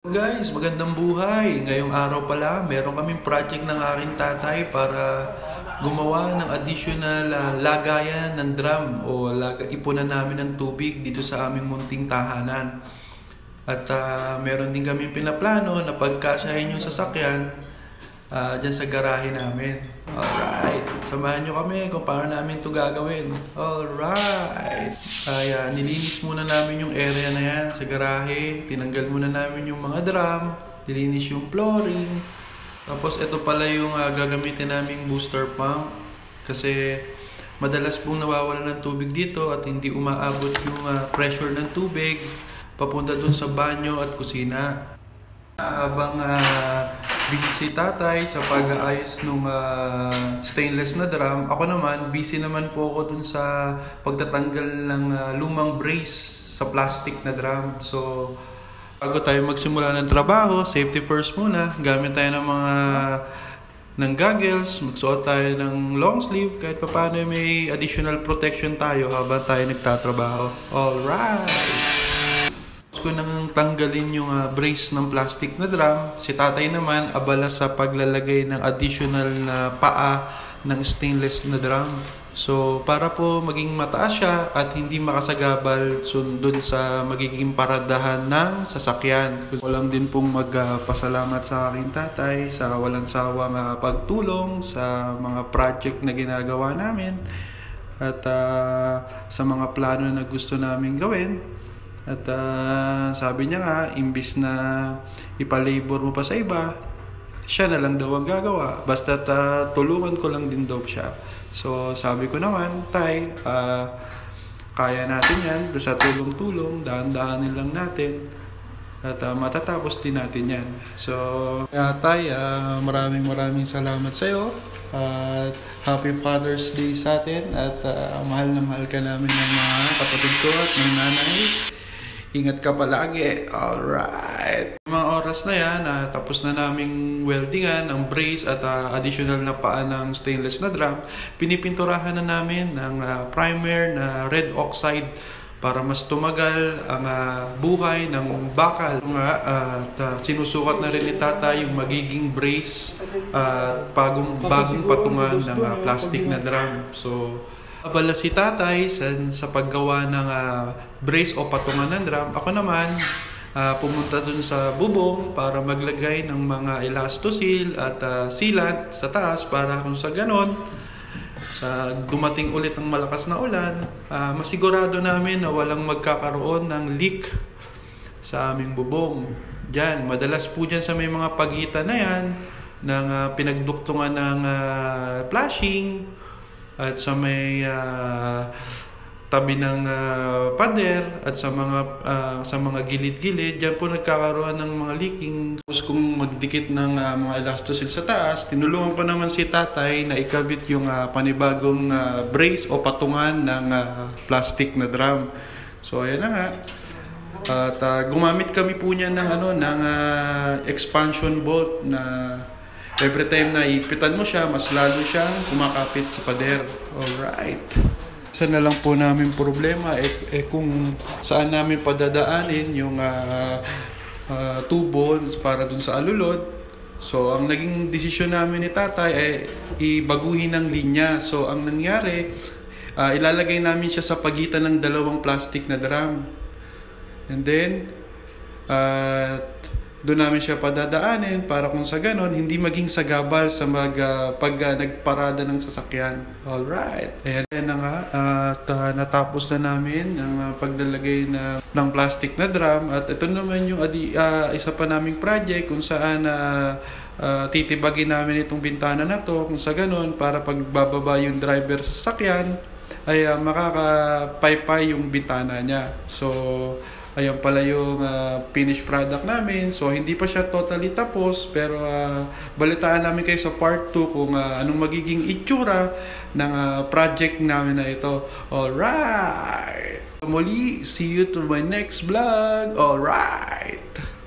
Guys, magandang buhay! Ngayong araw pala, meron kaming project ng aking tatay para gumawa ng additional lagayan ng drum o ipunan namin ng tubig dito sa aming munting tahanan. At meron din kaming pinaplano na pagkasyahin yung sasakyan dyan sa garahe namin. Alright, samahan nyo kami kung paano namin ito gagawin. Alright, nilinis muna namin yung area na yan sa garahe. Tinanggal muna namin yung mga drum, nilinis yung flooring. Tapos ito pala yung gagamitin naming booster pump. Kasi madalas pong nawawalan ng tubig dito at hindi umaabot yung pressure ng tubig papunta dun sa banyo at kusina. Habang busy si tatay sa pag-aayos ng stainless na drum, ako naman, busy naman po ako dun sa pagtatanggal ng lumang brace sa plastic na drum. So, bago tayo magsimula ng trabaho, safety first muna. Gamit tayo ng goggles, magsuot tayo ng long sleeve, kahit paano may additional protection tayo habang tayo nagtatrabaho. Alright! Ko nang tanggalin yung brace ng plastic na drum. Si tatay naman abala sa paglalagay ng additional na paa ng stainless na drum. So para po maging mataas siya at hindi makasagabal dun sa magiging paradahan ng sasakyan. Gusto lang din pong magpasalamat sa aking tatay sa walang sawang pagtulong sa mga project na ginagawa namin at sa mga plano na gusto namin gawin. At sabi niya nga, imbis na ipalabor mo pa sa iba, siya na lang daw ang gagawa. Basta tulungan ko lang din daw siya. So sabi ko naman, tay, kaya natin yan. Basta tulong-tulong, dahan-dahanin lang natin. At matatapos din natin yan. So tay, maraming salamat sa iyo. Happy Father's Day sa atin. At mahal na mahal ka namin ng mga kapatid ko at ng nanay. Ingat ka palagi. Alright. Mga oras na yan, tapos na naming weldingan ng brace at additional na paa ng stainless na drum. Pinipinturahan na namin ng primer na red oxide para mas tumagal ang buhay ng bakal. At sinusukat na rin ni tata yung magiging brace at bagong patungan ng plastic na drum. So, abala si tatay sa paggawa ng brace o patungan ng drum. Ako naman, pumunta dun sa bubong para maglagay ng mga elastosil at sealant sa taas para kung sa ganon, sa dumating ulit ang malakas na ulan, masigurado namin na walang magkakaroon ng leak sa aming bubong. Diyan, madalas po dyan sa may mga pagitan na yan, ng pinagduktungan ng flashing, at sa may tabi ng pader at sa mga gilid-gilid, diyan po nagkakaroon ng mga leaking. Tapos kung magdikit ng mga elastosil sa taas, tinulungan ko naman si tatay na ikabit yung panibagong brace o patungan ng plastic na drum. So ayan na nga. At gumamit kami po niya ng expansion bolt na every time na ipitan mo siya, mas lalo siyang kumakapit sa pader. Alright. Isa na lang po namin problema kung saan namin padadaanin yung tubo para dun sa alulod. So ang naging desisyon namin ni tatay ibaguhin ang linya. So ang nangyari, ilalagay namin siya sa pagitan ng dalawang plastic na drum. And then doon namin siya padadaanin para kung sa ganon, hindi maging sagabal sa pag nagparada ng sasakyan. Alright. Ayan na nga. At natapos na namin ang paglalagay ng plastic na drum. At ito naman yung isa pa naming project kung saan titibagin namin itong bintana na to. Kung sa ganon, para pag bababa yung driver sa sasakyan, ay makakapaypay yung bintana niya. So, ayan pala yung finished product namin. So, hindi pa siya totally tapos. Pero, balitaan namin kayo sa part 2 kung anong magiging itsura ng project namin na ito. Alright! Muli, see you to my next vlog. Alright!